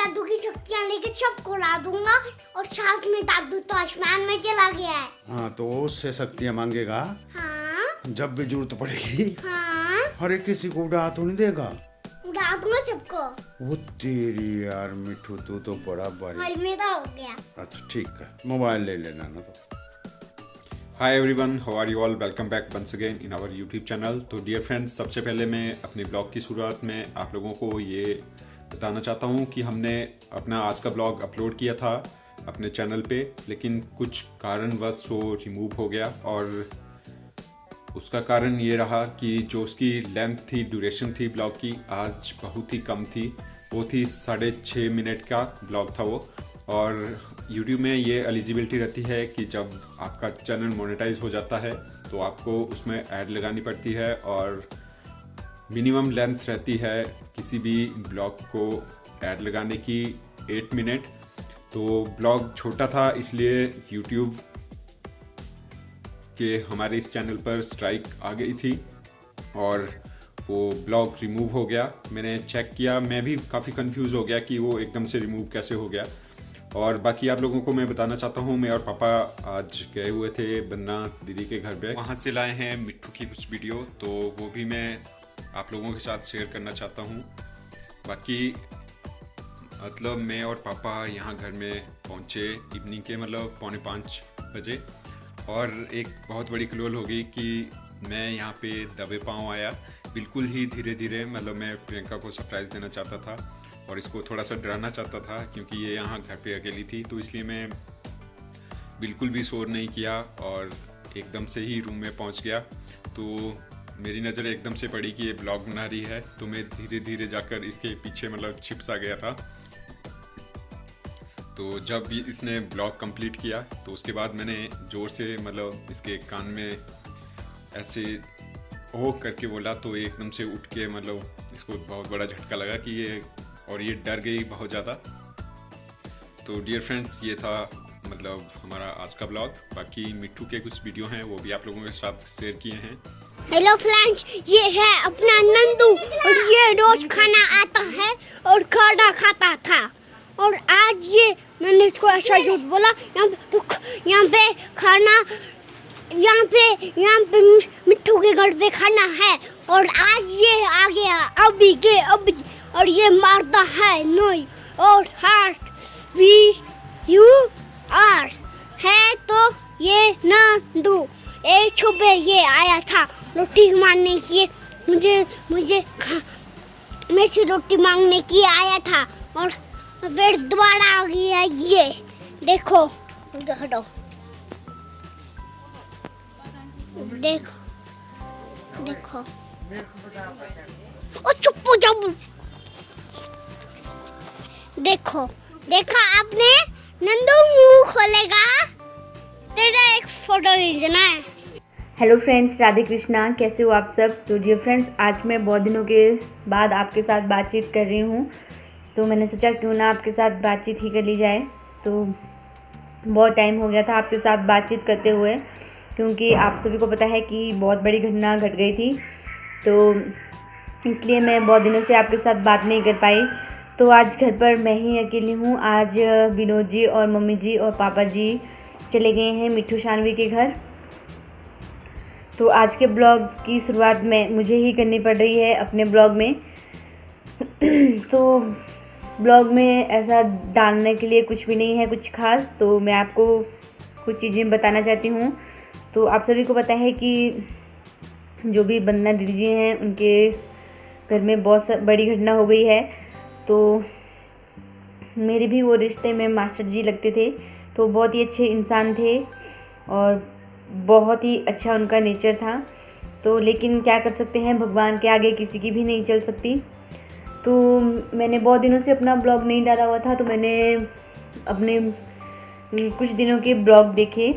दादू की शक्तियाँ लेके सबको उड़ा दूंगा और साथ में दादू तो आसमान में चला गया है। हाँ, तो वो उससे शक्तियाँ मांगेगा हाँ जब भी जरूरत पड़ेगी। हाँ हर एक किसी को उड़ा तो नहीं देगा, उड़ा दूंगा सबको। वो तेरी यार मिठू, तू तो बड़ा बारी। अलमीरा हो गया। अच्छा ठीक है, मोबाइल ले लेना ना तो। Hi everyone, how are you all? Welcome back once again in our YouTube channel। तो डियर फ्रेंड्स, सबसे पहले मैं अपने ब्लॉग की शुरुआत में आप लोगों को ये बताना चाहता हूँ कि हमने अपना आज का ब्लॉग अपलोड किया था अपने चैनल पे, लेकिन कुछ कारणवश वो रिमूव हो गया। और उसका कारण ये रहा कि जो उसकी लेंथ थी, ड्यूरेशन थी ब्लॉग की, आज बहुत ही कम थी। वो थी 6.5 मिनट का ब्लॉग था वो। और YouTube में ये एलिजिबिलिटी रहती है कि जब आपका चैनल मोनेटाइज हो जाता है तो आपको उसमें ऐड लगानी पड़ती है, और मिनिमम लेंथ रहती है किसी भी ब्लॉग को ऐड लगाने की 8 मिनट। तो ब्लॉग छोटा था, इसलिए YouTube के हमारे इस चैनल पर स्ट्राइक आ गई थी और वो ब्लॉग रिमूव हो गया। मैंने चेक किया, मैं भी काफ़ी कंफ्यूज हो गया कि वो एकदम से रिमूव कैसे हो गया। और बाकी आप लोगों को मैं बताना चाहता हूँ, मैं और पापा आज गए हुए थे बन्ना दीदी के घर पे। वहाँ से लाए हैं मिट्ठू की कुछ वीडियो, तो वो भी मैं आप लोगों के साथ शेयर करना चाहता हूँ। बाकी मतलब मैं और पापा यहाँ घर में पहुँचे इवनिंग के 4:45 बजे, और एक बहुत बड़ी क्लोल हो गई कि मैं यहाँ पे दबे पाँव आया बिल्कुल ही धीरे धीरे। मैं प्रियंका को सरप्राइज़ देना चाहता था और इसको थोड़ा सा डराना चाहता था, क्योंकि ये यहाँ घर पे अकेली थी। तो इसलिए मैं बिल्कुल भी शोर नहीं किया और एकदम से ही रूम में पहुँच गया। तो मेरी नज़र एकदम से पड़ी कि ये ब्लॉग बना रही है, तो मैं धीरे धीरे जाकर इसके पीछे छिप सा गया था। तो जब इसने ब्लॉग कंप्लीट किया तो उसके बाद मैंने ज़ोर से इसके कान में ऐसे ओह करके बोला, तो ये एकदम से उठ के इसको बहुत बड़ा झटका लगा कि ये डर गई बहुत ज़्यादा। तो डियर फ्रेंड्स, ये था हमारा आज का ब्लॉग। बाकी मिट्ठू के कुछ वीडियो हैं, वो भी आप लोगों के साथ शेयर किए हैं। हेलो फ्रेंड्स, ये है अपना नंदू और ये रोज खाना आता है और खाना खाता था। और आज ये मैंने इसको ऐसा झूठ बोला, यहाँ पे खाना, यहाँ पे मिट्ठू के घर पे खाना है, और आज ये आ गया अभी के अभी, और ये मारता है नोई और हार्ट VUR है। तो ये नंदू एक छुपे ये आया था रोटी मांगने के लिए, मुझे रोटी मांगने के आया था, और फिर दोबारा आ गया। ये देखो, हटो, देखो ओ चुप हो जाओ। देखो, देखा आपने, नंदू मुंह खोलेगा, तेरा एक फोटो खींचना है। हेलो फ्रेंड्स, राधे कृष्णा, कैसे हो आप सब। तो डियर फ्रेंड्स, आज मैं बहुत दिनों के बाद आपके साथ बातचीत कर रही हूँ, तो मैंने सोचा क्यों ना आपके साथ बातचीत ही कर ली जाए। तो बहुत टाइम हो गया था आपके साथ बातचीत करते हुए, क्योंकि आप सभी को पता है कि बहुत बड़ी घटना घट गई थी, तो इसलिए मैं बहुत दिनों से आपके साथ बात नहीं कर पाई। तो आज घर पर मैं ही अकेली हूँ। आज विनोद जी और मम्मी जी और पापा जी चले गए हैं मिट्ठू शानवी के घर। तो आज के ब्लॉग की शुरुआत में मुझे ही करनी पड़ रही है अपने ब्लॉग में। तो ब्लॉग में ऐसा डालने के लिए कुछ भी नहीं है कुछ खास, तो मैं आपको कुछ चीज़ें बताना चाहती हूँ। तो आप सभी को पता है कि जो भी बन्ना दीदी जी हैं, उनके घर में बहुत बड़ी घटना हो गई है। तो मेरे भी वो रिश्ते में मास्टर जी लगते थे, तो बहुत ही अच्छे इंसान थे और बहुत ही अच्छा उनका नेचर था। तो लेकिन क्या कर सकते हैं, भगवान के आगे किसी की भी नहीं चल सकती। तो मैंने बहुत दिनों से अपना ब्लॉग नहीं डाला हुआ था, तो मैंने अपने कुछ दिनों के ब्लॉग देखे,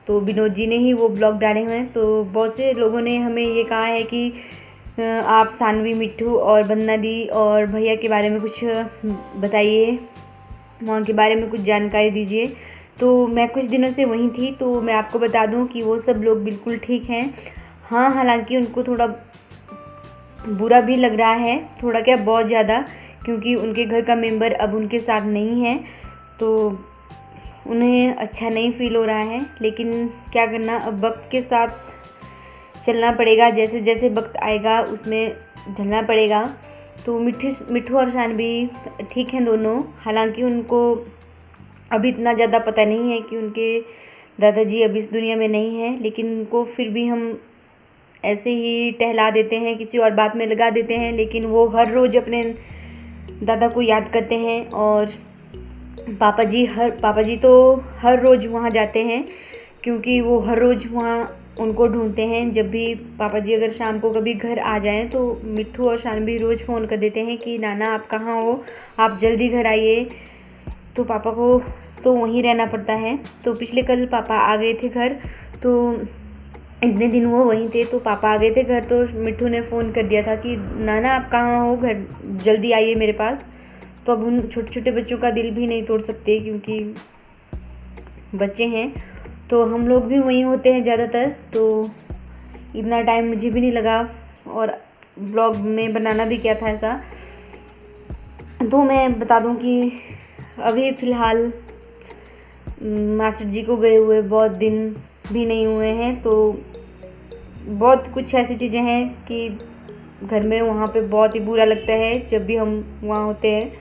तो विनोद जी ने ही वो ब्लॉग डाले हुए हैं। तो बहुत से लोगों ने हमें ये कहा है कि आप सानवी, मिट्ठू और बन्ना दी और भैया के बारे में कुछ बताइए, वहाँ के बारे में कुछ जानकारी दीजिए। तो मैं कुछ दिनों से वहीं थी, तो मैं आपको बता दूं कि वो सब लोग बिल्कुल ठीक हैं। हाँ, हालांकि उनको थोड़ा बुरा भी लग रहा है, थोड़ा क्या बहुत ज़्यादा, क्योंकि उनके घर का मेंबर अब उनके साथ नहीं है, तो उन्हें अच्छा नहीं फील हो रहा है। लेकिन क्या करना, अब वक्त के साथ चलना पड़ेगा, जैसे जैसे वक्त आएगा उसमें ढलना पड़ेगा। तो मिठू और शानवी ठीक हैं दोनों, हालांकि उनको अभी इतना ज़्यादा पता नहीं है कि उनके दादाजी अब इस दुनिया में नहीं हैं, लेकिन उनको फिर भी हम ऐसे ही टहला देते हैं, किसी और बात में लगा देते हैं, लेकिन वो हर रोज़ अपने दादा को याद करते हैं। और पापा जी तो हर रोज़ वहाँ जाते हैं, क्योंकि वो हर रोज़ वहाँ उनको ढूंढते हैं। जब भी पापा जी अगर शाम को कभी घर आ जाएं तो मिठू और शानवी रोज़ फ़ोन कर देते हैं कि नाना आप कहाँ हो, आप जल्दी घर आइए। तो पापा को तो वहीं रहना पड़ता है। तो पिछले कल पापा आ गए थे घर, तो इतने दिन वो वहीं थे, तो पापा आ गए थे घर, तो मिठू ने फ़ोन कर दिया था कि नाना आप कहाँ हो, घर जल्दी आइए मेरे पास। तो अब उन छोटे छोटे बच्चों का दिल भी नहीं तोड़ सकते, क्योंकि बच्चे हैं। तो हम लोग भी वहीं होते हैं ज़्यादातर, तो इतना टाइम मुझे भी नहीं लगा, और ब्लॉग में बनाना भी क्या था ऐसा। तो मैं बता दूं कि अभी फ़िलहाल मास्टर जी को गए हुए बहुत दिन भी नहीं हुए हैं, तो बहुत कुछ ऐसी चीज़ें हैं कि घर में वहाँ पे बहुत ही बुरा लगता है। जब भी हम वहाँ होते हैं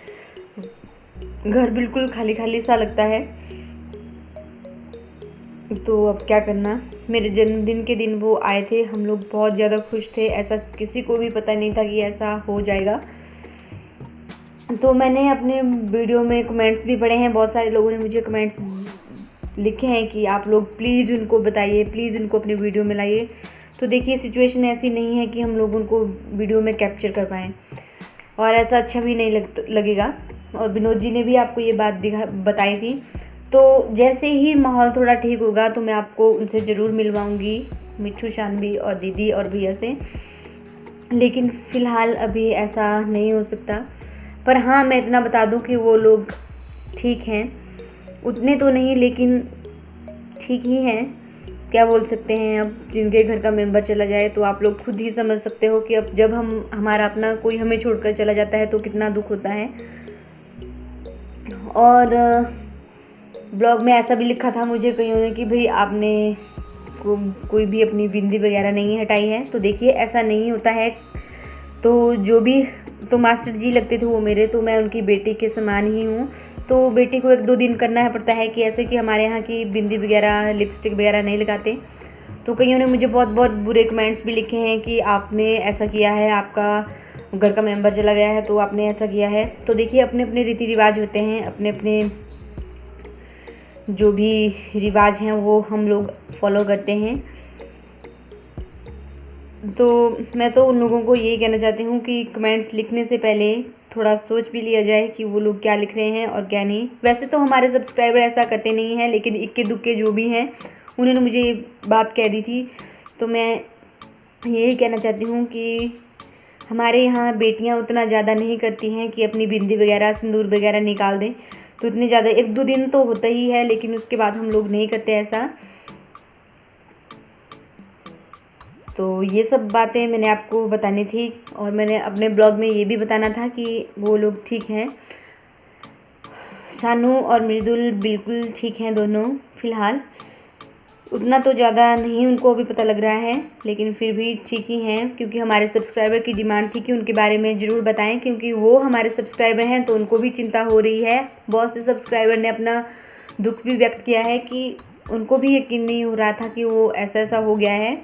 घर बिल्कुल खाली खाली सा लगता है। तो अब क्या करना, मेरे जन्मदिन के दिन वो आए थे, हम लोग बहुत ज़्यादा खुश थे, ऐसा किसी को भी पता नहीं था कि ऐसा हो जाएगा। तो मैंने अपने वीडियो में कमेंट्स भी पढ़े हैं, बहुत सारे लोगों ने मुझे कमेंट्स लिखे हैं कि आप लोग प्लीज़ उनको बताइए, प्लीज़ उनको अपने वीडियो में लाइए। तो देखिए सिचुएशन ऐसी नहीं है कि हम लोग उनको वीडियो में कैप्चर कर पाएँ, और ऐसा अच्छा भी नहीं लगेगा। और विनोद जी ने भी आपको ये बात बताई थी। तो जैसे ही माहौल थोड़ा ठीक होगा तो मैं आपको उनसे ज़रूर मिलवाऊंगी, मिठू, शानवी और दीदी और भैया से। लेकिन फ़िलहाल अभी ऐसा नहीं हो सकता। पर हाँ, मैं इतना बता दूं कि वो लोग ठीक हैं, उतने तो नहीं लेकिन ठीक ही हैं। क्या बोल सकते हैं, अब जिनके घर का मेंबर चला जाए तो आप लोग खुद ही समझ सकते हो कि अब जब हमारा अपना कोई हमें छोड़कर चला जाता है तो कितना दुख होता है। और ब्लॉग में ऐसा भी लिखा था मुझे कईयों ने कि भाई आपने कोई भी अपनी बिंदी वगैरह नहीं हटाई है। तो देखिए ऐसा नहीं होता है। तो जो भी तो मास्टर जी लगते थे वो मेरे, तो मैं उनकी बेटी के समान ही हूँ। तो बेटी को 1-2 दिन करना पड़ता है कि ऐसे कि हमारे यहाँ की बिंदी वगैरह, लिपस्टिक वगैरह नहीं लगाते। तो कईयों ने मुझे बहुत बहुत बुरे कमेंट्स भी लिखे हैं कि आपने ऐसा किया है, आपका घर का मेंबर चला गया है तो आपने ऐसा किया है। तो देखिए अपने अपने रीति रिवाज होते हैं, अपने अपने जो भी रिवाज हैं वो हम लोग फॉलो करते हैं। तो मैं तो उन लोगों को यही कहना चाहती हूँ कि कमेंट्स लिखने से पहले थोड़ा सोच भी लिया जाए कि वो लोग क्या लिख रहे हैं और क्या नहीं। वैसे तो हमारे सब्सक्राइबर ऐसा करते नहीं हैं, लेकिन इक्के दुक्के जो भी हैं उन्होंने मुझे ये बात कह दी थी। तो मैं यही कहना चाहती हूँ कि हमारे यहाँ बेटियाँ उतना ज़्यादा नहीं करती हैं कि अपनी बिंदी वगैरह, सिंदूर वगैरह निकाल दें। तो इतने ज़्यादा 1-2 दिन तो होता ही है, लेकिन उसके बाद हम लोग नहीं करते ऐसा। तो ये सब बातें मैंने आपको बतानी थी, और मैंने अपने ब्लॉग में ये भी बताना था कि वो लोग ठीक हैं। शानू और मृदुल बिल्कुल ठीक हैं दोनों फ़िलहाल। उतना तो ज़्यादा नहीं उनको अभी पता लग रहा है, लेकिन फिर भी ठीक ही हैं, क्योंकि हमारे सब्सक्राइबर की डिमांड थी कि उनके बारे में ज़रूर बताएं, क्योंकि वो हमारे सब्सक्राइबर हैं तो उनको भी चिंता हो रही है। बहुत से सब्सक्राइबर ने अपना दुख भी व्यक्त किया है कि उनको भी यकीन नहीं हो रहा था कि वो ऐसा हो गया है।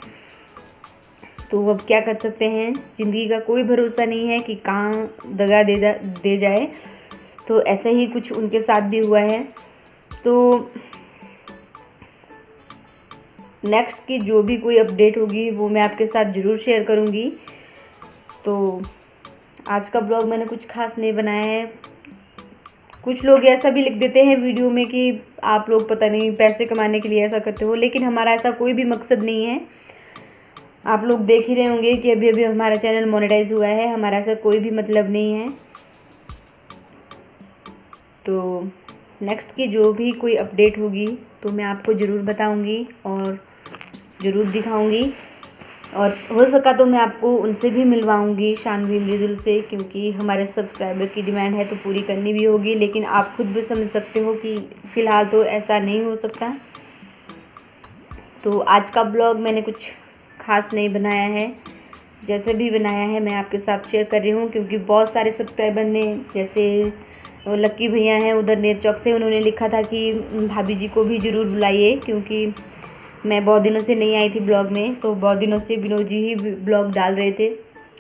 तो अब क्या कर सकते हैं, ज़िंदगी का कोई भरोसा नहीं है कि कहाँ दगा दे जाए। तो ऐसा ही कुछ उनके साथ भी हुआ है। तो नेक्स्ट की जो भी कोई अपडेट होगी वो मैं आपके साथ ज़रूर शेयर करूँगी। तो आज का ब्लॉग मैंने कुछ खास नहीं बनाया है। कुछ लोग ऐसा भी लिख देते हैं वीडियो में कि आप लोग पता नहीं पैसे कमाने के लिए ऐसा करते हो, लेकिन हमारा ऐसा कोई भी मकसद नहीं है। आप लोग देख ही रहे होंगे कि अभी अभी हमारा चैनल मोनेटाइज हुआ है, हमारा ऐसा कोई भी मतलब नहीं है। तो नेक्स्ट की जो भी कोई अपडेट होगी तो मैं आपको ज़रूर बताऊंगी और ज़रूर दिखाऊंगी। और हो सका तो मैं आपको उनसे भी मिलवाऊंगी, शानवी मृदुल से, क्योंकि हमारे सब्सक्राइबर की डिमांड है तो पूरी करनी भी होगी। लेकिन आप खुद भी समझ सकते हो कि फ़िलहाल तो ऐसा नहीं हो सकता। तो आज का ब्लॉग मैंने कुछ खास नहीं बनाया है, जैसे भी बनाया है मैं आपके साथ शेयर कर रही हूँ। क्योंकि बहुत सारे सब्सक्राइबर ने, जैसे लक्की भैया हैं उधर नेर चौक से, उन्होंने लिखा था कि भाभी जी को भी ज़रूर बुलाइए, क्योंकि मैं बहुत दिनों से नहीं आई थी ब्लॉग में। तो बहुत दिनों से विनोद जी ही ब्लॉग डाल रहे थे,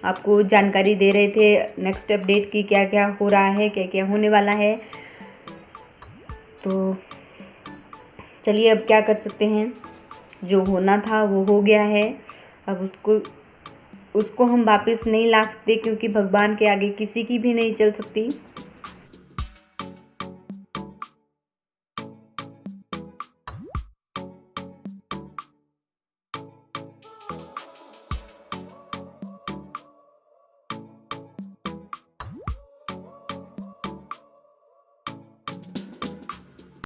आपको जानकारी दे रहे थे नेक्स्ट अपडेट की, क्या क्या हो रहा है, क्या क्या होने वाला है। तो चलिए, अब क्या कर सकते हैं, जो होना था वो हो गया है। अब उसको हम वापस नहीं ला सकते, क्योंकि भगवान के आगे किसी की भी नहीं चल सकती।